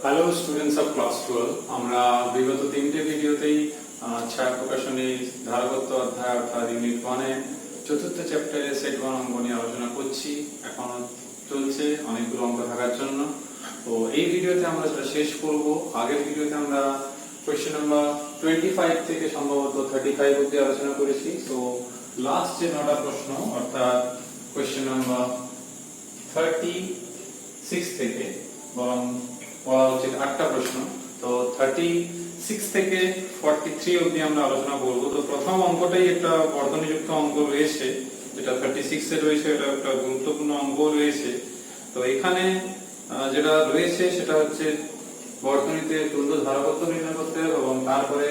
Hello students of class 12 আমরা বিগত তিনটে ভিডিওতেই ছায়া প্রকাশনী ধারাগত অধ্যায় অর্থাৎ ইউনিট 1 এ চতুর্থ চ্যাপ্টারে সেট 1 অঙ্ক নিয়ে আলোচনা করছি। এখন চলছে অনেকগুলো অঙ্ক থাকার জন্য। তো এই ভিডিওতে আমরা সেটা শেষ করব। আগের ভিডিওতে আমরা কোশ্চেন নাম্বার 25 থেকে সম্ভবত 35 অবধি আলোচনা করেছি। তো লাস্ট যে 9টা প্রশ্ন অর্থাৎ কোশ্চেন নাম্বার 36 থেকে বরং বলা উচিত 8টা প্রশ্ন। তো 36 থেকে 43 অবধি আমরা আলোচনা করব। তো প্রথম অঙ্কটাই একটা বর্তনীযুক্ত অঙ্ক রয়েছে, যেটা 36 এ রয়েছে, এটা একটা গুরুত্বপূর্ণ অঙ্ক রয়েছে। তো এখানে যেটা রয়েছে সেটা হচ্ছে বর্তনীতে তুল্য ধারকত্ব নির্ণয় করতে হবে এবং তারপরে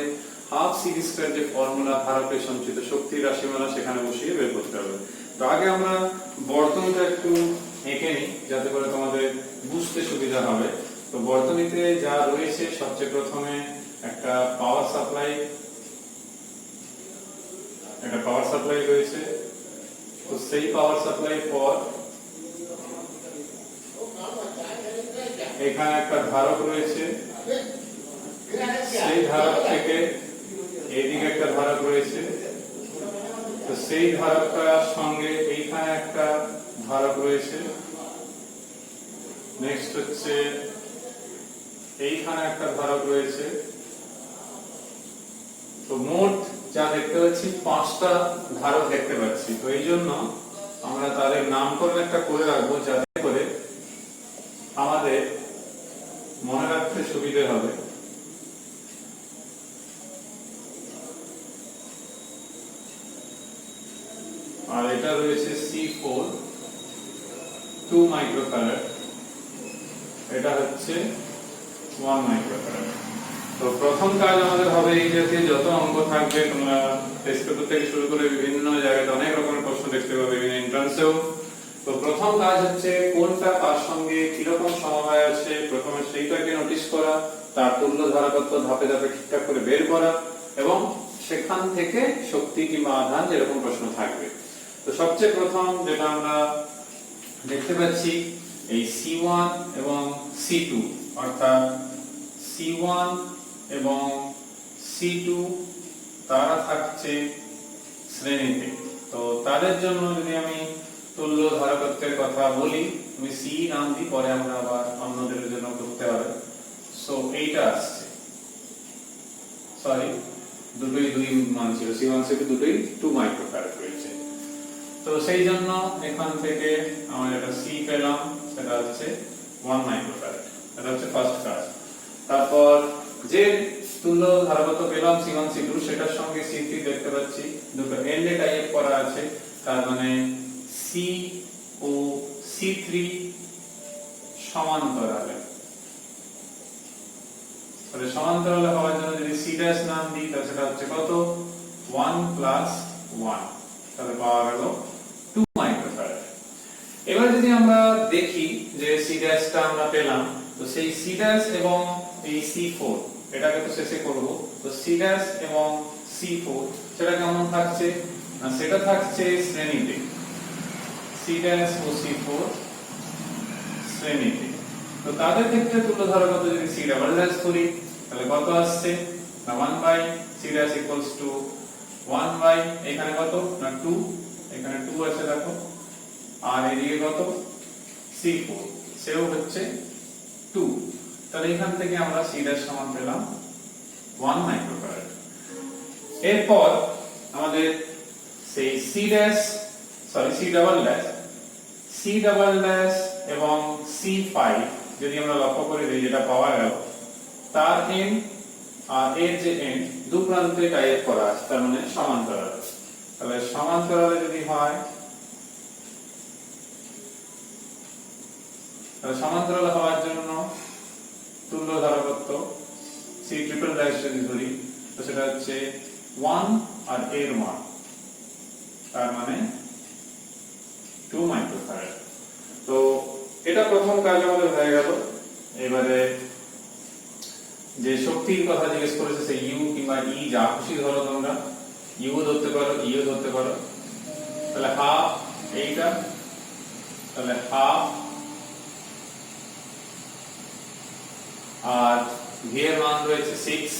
হাফ সিভি স্কয়ার যে ফর্মুলা ধারকে সঞ্চিত শক্তির রাশিমালা সেখানে বসিয়ে বের করতে হবে। তো আগে আমরা বর্তনীটা একটু এঁকে নিই যাতে করে তোমাদের বুঝতে সুবিধা হবে। তো বর্তনীতে যা রয়েছে সবচেয়ে প্রথমে একটা পাওয়ার সাপ্লাই রয়েছে। তো সেই পাওয়ার সাপ্লাই পর এখানে একটা ধারক রয়েছে, সেই ধারক থেকে এইদিকে একটা ধারক রয়েছে। তো সেই ধারকটার সঙ্গে এইখানে একটা ধারক রয়েছে। নেক্সট হচ্ছে এইখানে একটা ধারক রয়েছে। তো মোট যা দেখতে পাচ্ছি 5টা ধারক দেখতে পাচ্ছি। তো এই জন্য আমরা তাদের নামকরণ একটা করে রাখবো যাতে করে আমাদের মনে রাখতে সুবিধে হবে। আর এটা রয়েছে C4 2 মাইক্রোফ্যারাড, এটা হচ্ছে 1 মাইক্রোফ্যারাড। তো প্রথম কাজ আমাদের হবে এই জাতীয় যত অঙ্ক থাকবে, তোমরা টেস্ট পেপার থেকে শুরু করে বিভিন্ন জায়গায় অনেক রকমের প্রশ্ন দেখতে পাবে, বিভিন্ন এন্ট্রান্সেও। তো প্রথম কাজ হচ্ছে কোনটা কার সঙ্গে কিরকম সমবায় আছে প্রথমে সেইটাকে নোটিস করা, তার তুল্য ধারকত্ব ধাপে ধাপে ঠিকঠাক করে বের করা এবং সেখান থেকে শক্তি কিংবা আধান যেরকম প্রশ্ন থাকবে। তো সবচেয়ে প্রথম যেটা আমরা দেখতে পাচ্ছি এই C1 এবং C2 অর্থাৎ C1 এবং C2 তারা থাকছে শ্রেণীতে। তো তাদের জন্য যদি আমি তুল্য ধারকত্বের কথা বলি, আমি C নাম দিই, পরে আমরা আবার অন্যদের জন্য করতে হবে। সো এইটা আসছে, সরি দুটোই 2 মান ছিল, C1 C2 দুটোই 2 মাইক্রোফ্যারাড রয়েছে। তো সেই জন্য এখান থেকে আমরা একটা C পেলাম, সেটা হচ্ছে 1 মাইক্রোফ্যারাড। এটা হচ্ছে ফার্স্ট কাজ। তারপর যে তুল্য ধারকত্ব পেলাম C1 C2 সেটার সঙ্গে C3 দেখতে পাচ্ছি দুটো এন্ডে টাইপ করা আছে, তার মানে C ও C3 সমান্তরালে। তাহলে সমান্তরালে হওয়ার জন্য যদি C' নাম দিই তাহলে সেটা হচ্ছে কত 1 + 1, তাহলে পাওয়া গেল 2 মাইক্রোফ্যারাড। এবার যদি আমরা দেখি যে C' টা আমরা পেলাম, তো সেই C' এবং এই C4 এটাকে তো শেষে করব। তো C' এবং C4 সেটা কেমন থাকছে না, সেটা থাকছে শ্রেণীতে, C' ও C4 শ্রেণীতে। তো তাদের ক্ষেত্রে তুল্য ধারকত্ব যদি C' করি তাহলে কত আসছে না 1/C' = 1 এখানে কত না 2, এখানে 2 আছে দেখো, আর এদিকে কত C4 সেও হচ্ছে 2। তাহলে এখান থেকে আমরা C' সমান পেলাম 1 মাইক্রোফ্যারাড। এরপর আমাদের সেই C' এবং C5 যদি আমরা লক্ষ্য করে দিই যেটা পাওয়া গেল, তার এন্ড আর এর যে এন্ড দু প্রান্তে টাইপ করা আছে, তার মানে সমান্তরালে। তাহলে সমান্তরালে যদি হয়, তাহলে সমান্তরালে হওয়ার জন্য তুল্য ধারকত্ব C ট্রিপল ড্যাশ যদি ধরি তো সেটা হচ্ছে 1 আর এর 1, তার মানে 2 মাইক্রোফ্যারাড। তো এটা প্রথম কাজ আমাদের হয়ে গেল। এবারে যে শক্তির কথা জিজ্ঞেস করেছে সেই U কিংবা E যা খুশি ধরো, তোমরা U ধরতে পারো, E ধরতে পারো। তাহলে হাফ এইটা, তাহলে হাফ আর ভি এর মান রয়েছে 6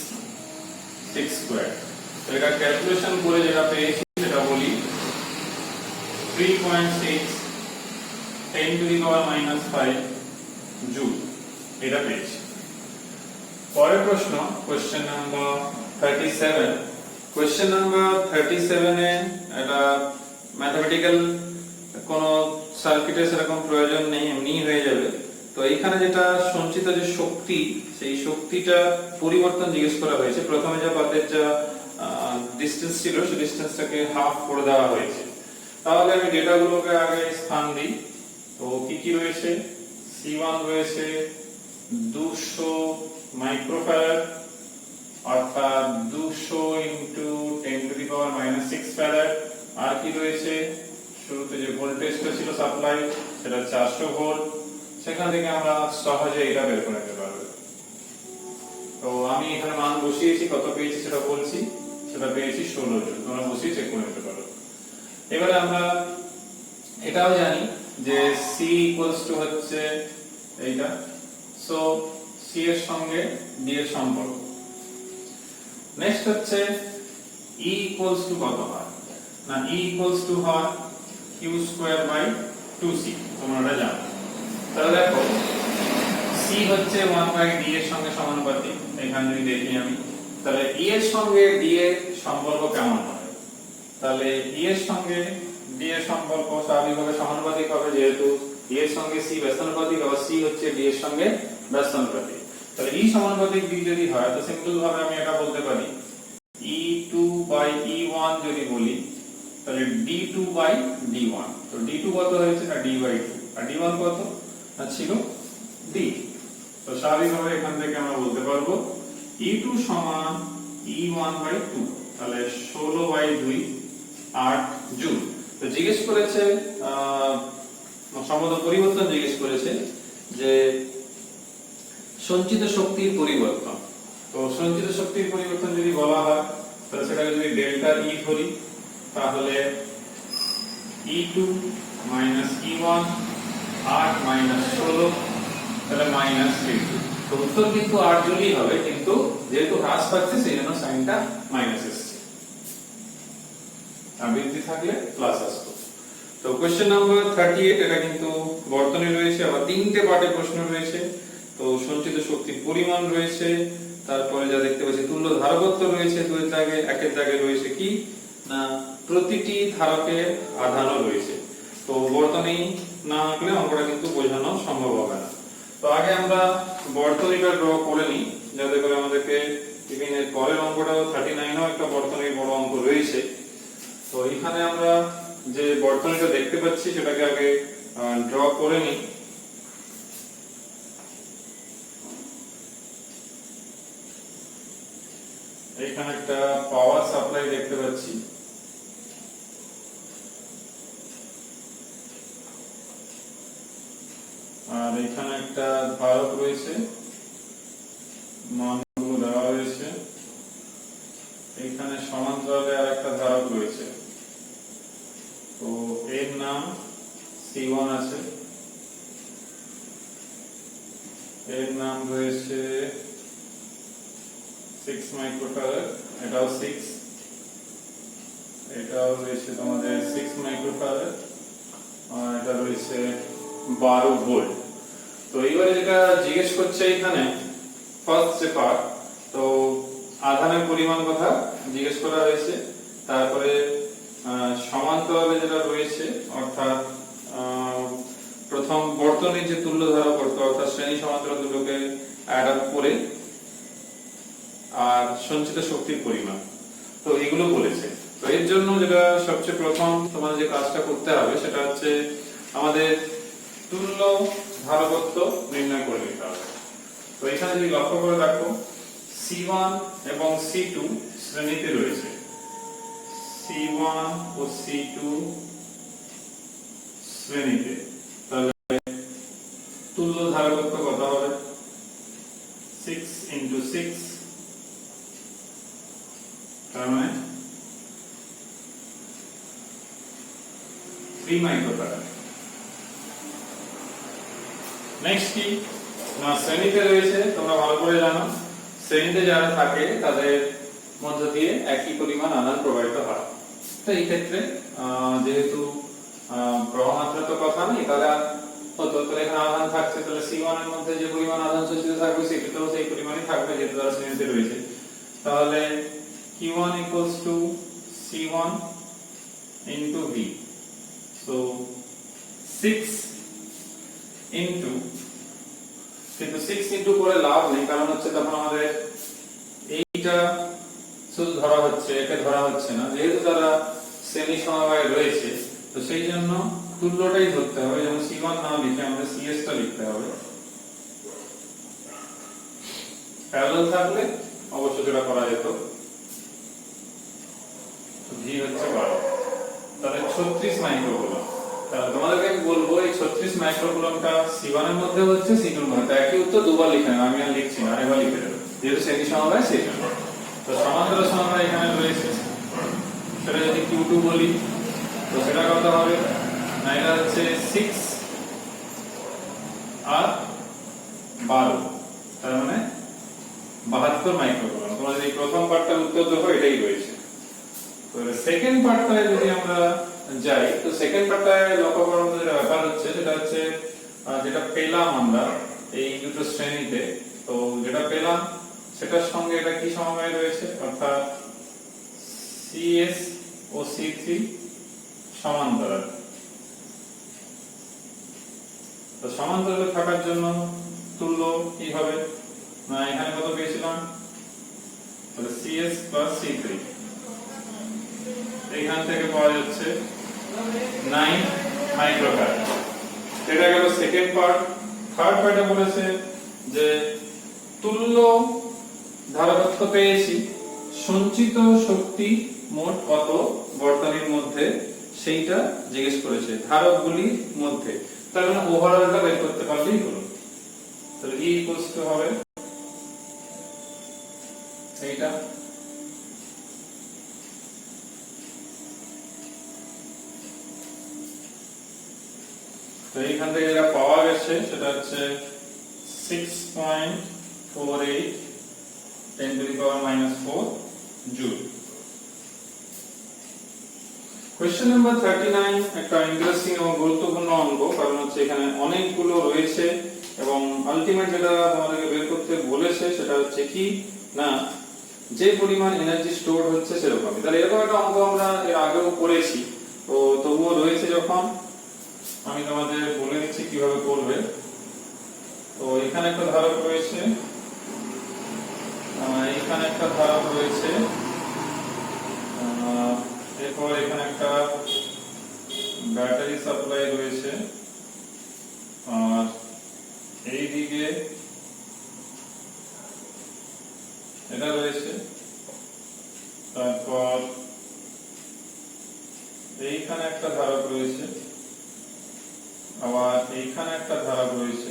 স্কয়ার। তো এটা ক্যালকুলেশন করে যেটা পেয়েছি সেটা বলি 3.6 10 টু দি পাওয়ার -5 জুল এটা পেয়েছি। পরের প্রশ্ন কোশ্চেন নাম্বার 37। কোশ্চেন নাম্বার 37 এ এটা ম্যাথমেটিক্যাল কোনো সার্কিটের সেরকম প্রয়োজন নেই, এমনি হয়ে যাবে। তো এখানে যেটা সঞ্চিত যে শক্তি, সেই শক্তিটা পরিবর্তন জিজ্ঞেস করা হয়েছে। প্রথমে যে পাতের যা ডিসটেন্স ছিল সেই ডিসটেন্সটাকে হাফ করে দেওয়া হয়েছে। তাহলে আমি ডেটাগুলোকে আগে স্থান দিই। তো কি কি রয়েছে? C1 রয়েছে 200 মাইক্রোফ্যারাড অর্থাৎ 200 into 10 to the power -6 farad. আর কি রয়েছে? শুরুতে যে ভোল্টেজটা ছিল সাপ্লাই সেটা 400 ভোল্ট। সেখান থেকে আমরা সহজে এটা বের করে নিতে পারবো। তো আমি এখানে মান বসিয়েছি, কত পেয়েছি সেটা বলছি। সেটা পেয়েছি 16 জুল। তোমরা বসিয়ে চেক করে নিতে পারো। এবারে আমরা এটাও জানি যে C হচ্ছে এইটা। সো C এর সঙ্গে D এর সম্পর্ক। নেক্সট হচ্ছে E কত হয়? না, E হয় Q²/2C। তোমরা এটা জানো। তাহলে দেখো C হচ্ছে 1/D এর সঙ্গে সমানুপাতিক। এখানে যদি দেখি আমি, তাহলে E এর সঙ্গে D এর সম্পর্ক কেমন হবে? তাহলে E এর সঙ্গে D এর সম্পর্ক স্বাভাবিকভাবে সমানুপাতিক হবে, যেহেতু E এর সঙ্গে C ব্যস্তানুপাতিক, আবার C হচ্ছে D এর সঙ্গে ব্যস্তানুপাতিক। তাহলে E সমানুপাতিক D যদি হয়, তো সিম্পল ভাবে আমি এটা বলতে পারি E2/E1 যদি বলি, তাহলে D2/D1। তো D2 কত হয়েছে? না D/2। আর D1 কত? না ছিল D। তো স্বাভাবিকভাবে এখান থেকে আমরা বলতে পারবো E2 সমান E1/2। তাহলে 16/2 8 জুল। তো জিজ্ঞেস করেছে সম্পদ পরিবর্তন জিজ্ঞেস করেছে যে সঞ্চিত শক্তির পরিবর্তন। তো সঞ্চিত শক্তির পরিবর্তন যদি বলা হয়, তাহলে সেটাকে যদি ডেল্টা E ধরি, তাহলে E2 E1 8 16 তাহলে -3। তো উত্তর কিন্তু 8 জুলই হবে, কিন্তু যেহেতু হ্রাস পাচ্ছে সেই জন্য সাইনটা মাইনাস এসেছে। আর বৃদ্ধি থাকলে প্লাস আসবে। তো কোশ্চেন নাম্বার 38 এটা কিন্তু বর্তনী রয়েছে, আবার তিনটে পার্টে প্রশ্ন রয়েছে। তো সঞ্চিত শক্তির পরিমাণ রয়েছে, তারপরে যা দেখতে পাচ্ছি তুল্য ধারকত্ব রয়েছে, দুই দাগে একের দাগে রয়েছে কি না প্রতিটি ধারকের আধানও রয়েছে। তো বর্তনী না আঁকলে অঙ্কটা কিন্তু বোঝানো সম্ভব হবে না। তো আগে আমরা বর্তনীটা ড্র করে নিই, যাতে করে আমাদেরকে ইভিন এর পরের অঙ্কটাও 39 একটা বর্তনীর বড় অঙ্ক রয়েছে। তো এখানে আমরা যে বর্তনীটা দেখতে পাচ্ছি সেটাকে আগে ড্র করে নিই। এখানে একটা পাওয়ার সাপ্লাই দেখতে পাচ্ছি, আর এখানে একটা ধারক রয়েছে, মানগুলো দেওয়া রয়েছে। এখানে সমান্তরালে আর একটা ধারক রয়েছে। তো এর নাম C1 আছে, এর নাম রয়েছে 6 মাইক্রোফ্যারাড, এটাও 6, এটাও রয়েছে তোমাদের 6 মাইক্রোফ্যারাড, আর এটা রয়েছে 12 ভোল্ট। তো এইবারে যেটা জিজ্ঞেস করছে এখানে ফার্স্ট যে পার্ট, তো আধানের পরিমাণ কথা জিজ্ঞেস করা হয়েছে। তারপরে সমান্তরালে যেটা রয়েছে, অর্থাৎ প্রথম বর্তনীর যে তুল্য ধারকত্ব, অর্থাৎ শ্রেণী সমান্তরাল দুটোকে অ্যাড আপ করে, আর সঞ্চিত শক্তির পরিমাণ। তো এগুলো বলেছে। তো এর জন্য যেটা সবচেয়ে প্রথম তোমাদের যে কাজটা করতে হবে সেটা হচ্ছে আমাদের তুল্য ধারকত্ব নির্ণয় করে নিতে হবে। তো এখানে যদি লক্ষ্য করে দেখো C1 এবং C2 শ্রেণীতে রয়েছে। C1 ও C2 শ্রেণীতে, তাহলে তুল্য ধারকত্ব কত হবে? 6 × 6, তার মানে 3 মাইক্রোফ্যারাড। নেক্সট কি? না শ্রেণীতে রয়েছে, তোমরা ভালো করে জানো শ্রেণীতে যারা থাকে তাদের মধ্য দিয়ে একই পরিমাণ আধান প্রবাহিত হয়। তো এই ক্ষেত্রে যেহেতু প্রবাহ মাত্রা তো কথা নেই, তাহলে হতো তাহলে এখানে আধান থাকছে, তাহলে C1 এর মধ্যে যে পরিমাণ আধান সঞ্চিত থাকবে সেটাও সেই পরিমাণই থাকবে যেহেতু তারা শ্রেণীতে রয়েছে। তাহলে Q1 C1 into V, so 6 into, কিন্তু 6 into করে লাভ নেই, কারণ হচ্ছে তখন আমাদের এইটা শুধু ধরা হচ্ছে, একে ধরা হচ্ছে না, যেহেতু তারা শ্রেণী সমবায়ে রয়েছে তো সেই জন্য তুল্যটাই ধরতে হবে, যেমন C1 না লিখে আমাদের CS টা লিখতে হবে। প্যারালাল থাকলে অবশ্যই যেটা করা যেত। V হচ্ছে 12, তাহলে 36 মাইক্রোকুলম। তাহলে তোমাদেরকে আমি বলবো এই 36 মাইক্রোকুলমটা C1 এর মধ্যে হচ্ছে, C2 এর মধ্যে। একই উত্তর দুবার লিখে নেব, আমি আর লিখছি না, আরেকবার লিখে দেব যেহেতু শ্রেণী সমবায় সেই জন্য। তো সমান্তরাল সমবায় এখানে রয়েছে, সেটা যদি Q2 বলি তো সেটা কত হবে না, এটা হচ্ছে 6 আর 12, তার মানে 72 মাইক্রোকুলম। তোমরা যদি প্রথম পার্টটার উত্তর দেখো এটাই রয়েছে। তো সেকেন্ড পার্টটায় যদি আমরা যাই তো সেকেন্ড পার্টটায় লক্ষ্য করার মতো যেটা ব্যাপার হচ্ছে সেটা হচ্ছে যেটা পেলাম আমরা এই দুটো শ্রেণীতে, তো যেটা পেলাম সেটার সঙ্গে এটা কি সমবায় রয়েছে, অর্থাৎ CS ও C3 সমান্তরাল। তো সমান্তরালে থাকার জন্য তুল্য কি হবে না, এখানে কত পেয়েছিলাম তাহলে CS plus C3, এখান থেকে পাওয়া যাচ্ছে 9 মাইক্রোফ্যারাড। এটা গেল সেকেন্ড পার্ট। থার্ড পার্টে বলেছে যে তুল্য ধারকত্ব পেয়েছি, সঞ্চিত শক্তি মোট কত বর্তনীর মধ্যে সেইটা জিজ্ঞেস করেছে ধারকগুলির মধ্যে, তার মানে ওভারঅলটা বের করতে পারলেই হলো। তাহলে E ইকুয়ালস টু হবে এইটা, তো এইখান থেকে যেটা পাওয়া গেছে সেটা হচ্ছে 6.48 10 to the power minus 4 joule. Question number 39 একটা ইন্টারেস্টিং এবং গুরুত্বপূর্ণ অঙ্ক, কারণ হচ্ছে এখানে অনেকগুলো রয়েছে এবং আলটিমেট যেটা তোমাদেরকে বের করতে বলেছে সেটা হচ্ছে কি না, যে পরিমাণ এনার্জি স্টোর হচ্ছে সেরকমই। তাহলে এরকম একটা অঙ্ক আমরা এর আগেও করেছি, তো তবুও রয়েছে যখন আমি তোমাদের বলে দিচ্ছি কিভাবে করবে। তো এখানে একটা ধারক রয়েছে, এখানে একটা ধারক রয়েছে, এরপর এখানে একটা ব্যাটারি সাপ্লাই রয়েছে, আর এইদিকে এটা রয়েছে, তারপর এইখানে একটা ধারক রয়েছে, আবার এইখানে একটা ধারক রয়েছে।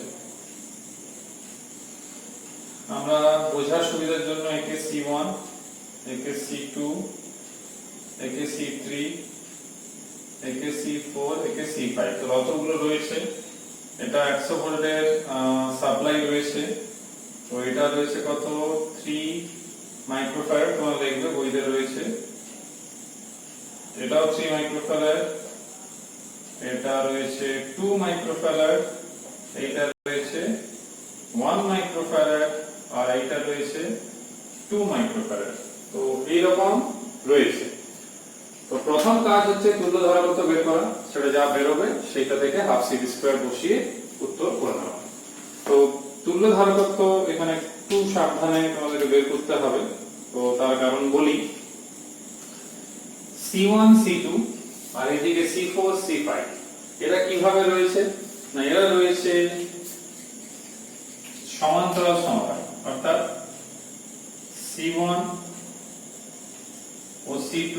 আমরা বোঝার সুবিধার জন্য একে C1, একে C2, একে C3, একে C4, একে C5, তো কতগুলো রয়েছে। এটা 100 ভোল্টের সাপ্লাই রয়েছে, তো এটা রয়েছে কত 3 মাইক্রোফ্যারাড, তোমরা দেখবে বইতে রয়েছে। এটাও 3 মাইক্রোফ্যারাড, এটা রয়েছে 2 মাইক্রোফ্যারাড, এইটা রয়েছে 1 মাইক্রোফ্যারাড, আর এইটা রয়েছে 2 মাইক্রোফ্যারাড। তো এই রকম রয়েছে। তো প্রথম কাজ হচ্ছে তুল্য ধারকত্ব বের করা, সেটা যা বেরোবে সেটা থেকে হাফ C স্কয়ার বসিয়ে উত্তর করে নেওয়া। তো তুল্য ধারকত্ব এখানে একটু সাবধানে তোমাদেরকে বের করতে হবে, তো তার কারণ বলি। C1 C2 আর এদিকে C4 C5 এরা কিভাবে রয়েছে না, এরা রয়েছে সমান্তরাল সমবায়, অর্থাৎ C1 ও C2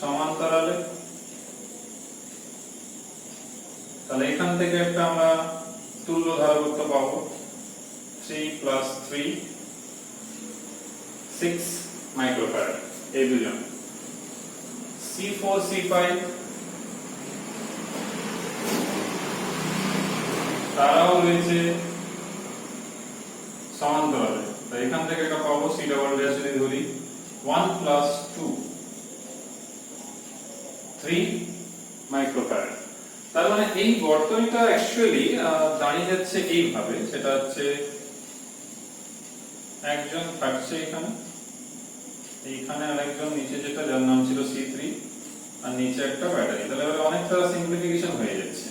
সমান্তরালে। তাহলে এখান থেকে একটা আমরা তুল্য ধারকত্ব পাবো 3 plus 3 6 মাইক্রোফ্যারাড, এই দুজন। C4 C5 তারাও রয়েছে সমান্তরালে। তো এখান থেকে এটা পাবো c ডবল ড্যাশ যদি ধরি 1 প্লাস 2 3 মাইক্রোফ্যারাড। তার মানে এই বর্তনীটা অ্যাকচুয়ালি দাঁড়িয়ে যাচ্ছে এইভাবে, সেটা হচ্ছে একজন থাকছে এখানে, এইখানে আরেকজন নিচে যেটা যার নাম ছিল C3 আর নিচে একটা ব্যাটারি। তাহলে এবারে অনেকটা সিম্পলিফিকেশন হয়ে যাচ্ছে।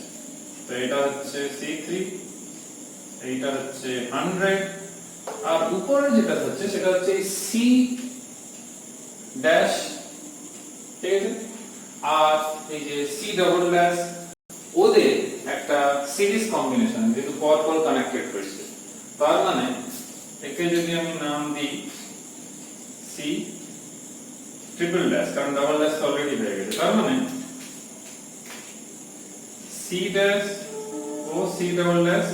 তো এটা হচ্ছে C3, এইটা হচ্ছে 100 আর উপরে যেটা হচ্ছে সেটা হচ্ছে C ড্যাশ, ঠিক আছে? আর এই যে C ডবল ড্যাশ ওদের একটা সিরিজ কম্বিনেশন, যেহেতু পর পর কানেক্টেড হয়েছে। তার মানে একে যদি আমি নাম দিই C ট্রিপল ড্যাশ, কারণ ডাবল ড্যাশ তো অলরেডি হয়ে গেছে। তার মানে C dash O C double dash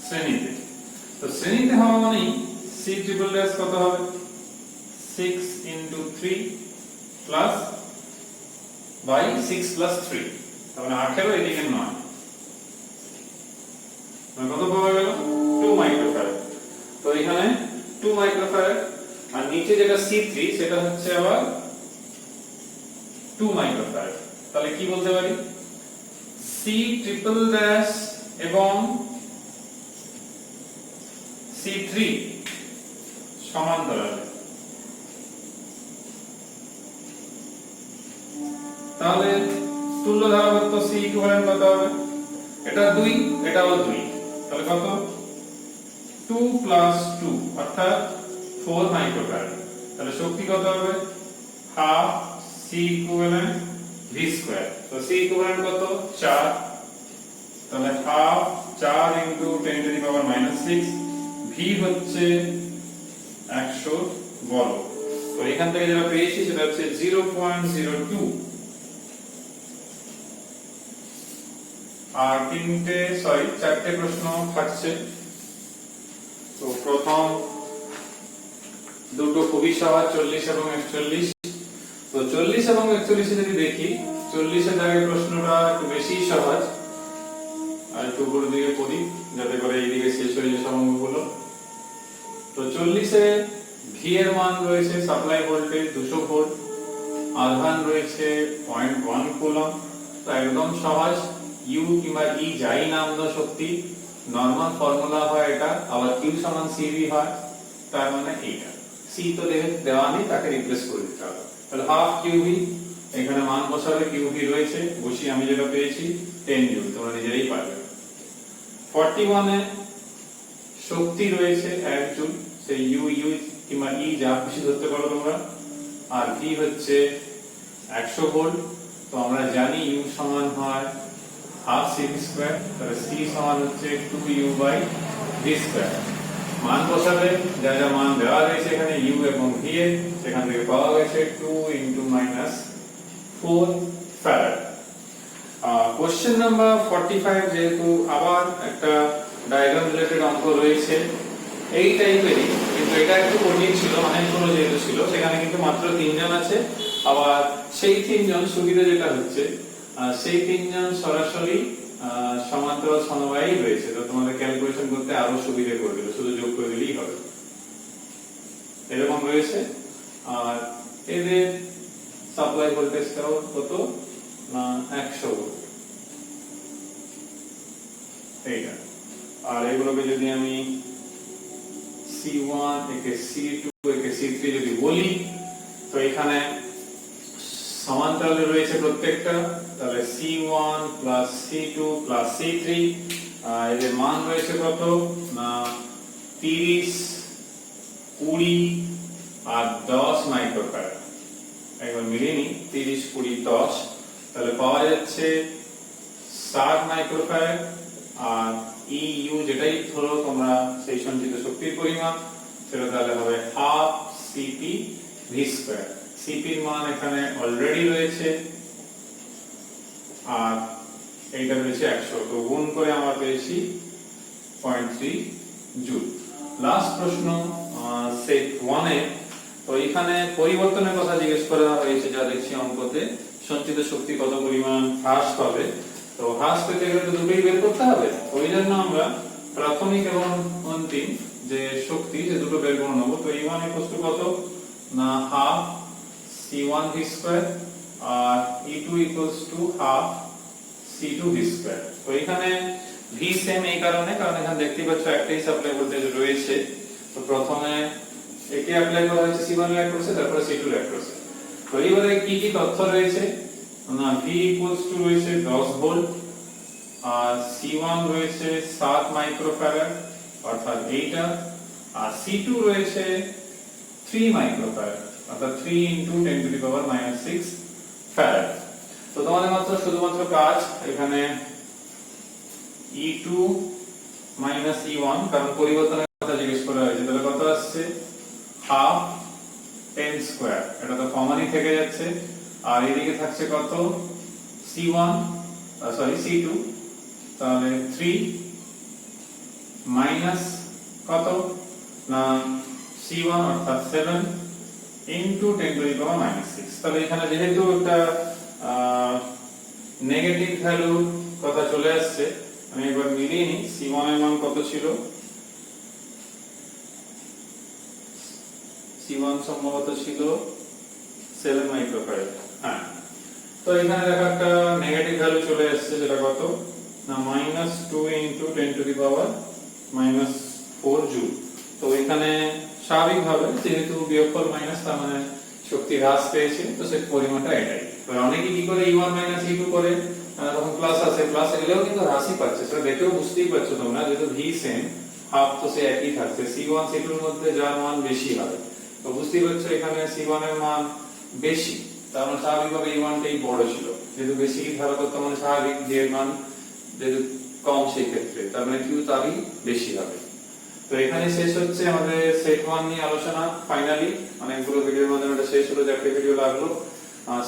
শ্রেণীতে। তো শ্রেণীতে হওয়া মানেই C ট্রিপল ড্যাশ কত হবে 6 into 3 plus by 6 plus 3, তাহলে 18 এদিকে 9, মানে কত পাওয়া গেল 2 মাইক্রোফ্যারাড। তো এখানে 2 মাইক্রোফ্যারাড আর নিচে যেটা C3 সেটা হচ্ছে আবার 2 মাইক্রোফ্যারাড। তাহলে কি বলতে পারি C ট্রিপল ড্যাশ এবং C3 সমান্তরালে। তাহলে তুল্য ধারাবত্ত C ইকুইভ্যালেন্ট কত হবে? এটা 2, এটাও 2, তাহলে কত 2 প্লাস 2 অর্থাৎ 4 মাইক্রোফ্যারাড। তাহলে শক্তি কত হবে half C equivalent V square. তো C ইকুইভ্যালেন্ট কত 4, তাহলে half 4 into 10 to the power -6, V হচ্ছে 100 বর্গ। তো এখান থেকে যেটা পেয়েছি সেটা হচ্ছে 0.02। আর চারটে প্রশ্ন থাকছে। তো প্রথম দুটো খুবই সহজ, 40 এবং 41। তো 40 এবং 41 যদি দেখি, 40 এর আগের প্রশ্নটা একটু বেশি সহজ, আর একটু উপরের দিকে পড়ি যাতে করে এইদিকে শেষ হয়ে যায় অঙ্কগুলো। তো 40 এ V এর মান রয়েছে সাপ্লাই ভোল্টেজ 200 ভোল্ট, আধান রয়েছে 0.1 কুলম্ব। তো একদম সহজ, U কিংবা E যাই নাম দাও শক্তি, নরমাল ফর্মুলা হয় এটা, আবার Q সমান CV হয়। তার মানে এইটা C তো দেওয়া নেই, তাকে রিপ্লেস করে দিতে হবে। তাহলে হাফ QV, এখানে মান বসাবে, QV রয়েছে, বসিয়ে আমি যেটা পেয়েছি 10 জুল, তোমরা নিজেরাই পারবে। 41 এ শক্তি রয়েছে 1 জুল, সেই U কিংবা E যা খুশি ধরতে পারো তোমরা। আর V হচ্ছে 100 ভোল্ট। তো আমরা জানি U সমান হয় হাফ CV স্কয়ার, তাহলে C সমান হচ্ছে 2U বাই V স্কয়ার। মান বসাবে, যা যা মান দেওয়া রয়েছে এখানে U এবং V এর, সেখান থেকে পাওয়া গেছে 2 into -4 ফ্যারাড। কোশ্চেন নাম্বার 45, যেহেতু আবার একটা ডায়াগ্রাম রিলেটেড অঙ্ক রয়েছে এই টাইপেরই, কিন্তু এটা একটু কঠিন ছিল, অনেকগুলো যেহেতু ছিল, সেখানে কিন্তু মাত্র 3 জন আছে। আবার সেই 3 জন সুবিধা যেটা হচ্ছে সেই 3 জন সরাসরি সমান্তরাল সমবায়ী রয়েছে। তো তোমাদের ক্যালকুলেশন করতে আরো সুবিধা করে দিল, শুধু যোগ করে দিলেই হবে, এরকম রয়েছে। আর এদের সাপ্লাই ভোল্টেজটাও কত না 100 ভোল্ট, এইটা। আর এগুলোকে যদি আমি C1 একে C2 একে C3 যদি বলি, তো এখানে সমান্তরালে রয়েছে প্রত্যেকটা, তাহলে C1 plus C2 plus C3, এদের মান রয়েছে কত না 30 20 আর 10 মাইক্রোফ্যারাড। একবার মিলিয়ে নিই, 30 20 10, তাহলে পাওয়া যাচ্ছে 60 মাইক্রোফ্যারাড। আর EU যেটাই ধরো তোমরা সেই সঞ্চিত শক্তির পরিমাণ, সেটা তাহলে হবে half CP V square. CP এর মান এখানে অলরেডি রয়েছে, আর এইটা রয়েছে 100, তো গুণ করে আমরা পেয়েছি 0.3 জুল। লাস্ট প্রশ্ন সেট 1 এ। তো এখানে পরিবর্তনের কথা জিজ্ঞেস করা হয়েছে, যা দেখছি অঙ্কতে, সঞ্চিত শক্তি কত পরিমাণ হ্রাস পাবে। তো হ্রাস পেতে গেলে তো দুটোই বের করতে হবে, ওই জন্য আমরা প্রাথমিক এবং অন্তিম যে শক্তি যে দুটো বের করে নেব। তো E1 কত না হাফ C1 v স্কয়ার আর E2 half C2 v square. তো এখানে v সেম এই কারণে, কারণ এখানে দেখতে পাচ্ছ একটাই সাপ্লাই ভোল্টেজ রয়েছে। তো প্রথমে একে অ্যাপ্লাই করা হয়েছে C1 এর অ্যাক্রসে, তারপরে C2 এর অ্যাক্রসে। তো এবারে কি কি তথ্য রয়েছে না v রয়েছে 10 ভোল্ট আর C1 রয়েছে 7 মাইক্রোফ্যারাড অর্থাৎ এইটা, আর C2 রয়েছে 3 মাইক্রোফ্যারাড অর্থাৎ 3 × 10⁻⁶ ফ্যারাড। তো তোমাদের শুধুমাত্র কাজ এখানে E2 E1, কারণ পরিবর্তনের কথা জিজ্ঞেস করা হয়েছে, তাহলে কত আসছে হাফ 10 স্কয়ার, এটা তো কমনই থেকে যাচ্ছে। আর এদিকে থাকছে কত C2, তাহলে 3 মাইনাস কত না C1 অর্থাৎ 7 × 10⁻⁶। তাহলে এখানে যেহেতু একটা নেগেটিভ ভ্যালু কথা চলে আসছে, আমি একবার মিলিয়ে নিই। C1 এর মান কত ছিল, C1 সম্ভবত ছিল 7 মাইক্রোফ্যারাড। হ্যাঁ, তো এখানে দেখো একটা নেগেটিভ ভ্যালু চলে আসছে, যেটা কত না -2 × 10⁻⁴ জুল। তো এখানে স্বাভাবিকভাবে যেহেতু বিয়োগফল মাইনাস, তার মানে শক্তি হ্রাস পেয়েছে, তো সেই পরিমাণটা এটাই। তো অনেকে কি করে E1 E2 করে, তখন প্লাস আছে, প্লাস এলেও কিন্তু হ্রাসই পাচ্ছে, সেটা দেখেও বুঝতেই পারছো তোমরা, যেহেতু v সেম হাফ তো সে একই থাকছে, C1 C2 এর মধ্যে যার মান বেশি হবে। তো বুঝতেই পারছো এখানে C1 এর মান বেশি, তার মানে স্বাভাবিকভাবে E1 টাই বড় ছিল, যেহেতু বেশি ধারা করতে মানে স্বাভাবিক যে মান যেহেতু কম সেই ক্ষেত্রে, তার মানে Q তারই বেশি হবে। তো এখানে শেষ হচ্ছে আমাদের সেট 1 নিয়ে আলোচনা। ফাইনালি অনেকগুলো ভিডিওর মাধ্যমে এটা শেষ হলো, যে একটা ভিডিও লাগলো।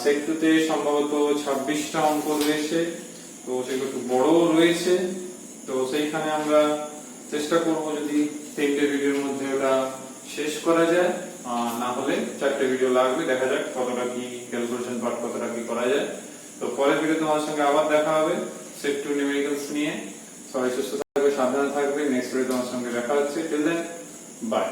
সেট 2 তে সম্ভবত 26টা অঙ্ক রয়েছে, তো সেগুলো একটু বড় রয়েছে। তো সেইখানে আমরা চেষ্টা করব যদি 3টে ভিডিওর মধ্যে ওটা শেষ করা যায়, না হলে 4টে ভিডিও লাগবে, দেখা যাক কতটা কি ক্যালকুলেশন পার্ট কতটা কি করা যায়। তো পরের ভিডিও তোমার সঙ্গে আবার দেখা হবে সেট 2 নিউমেরিক্যালস নিয়ে। সবাই সুস্থ থাকবে, সাবধানে থাকবে। নেক্সট ভিডিও তোমার সঙ্গে দেখা হচ্ছে। Till then, by.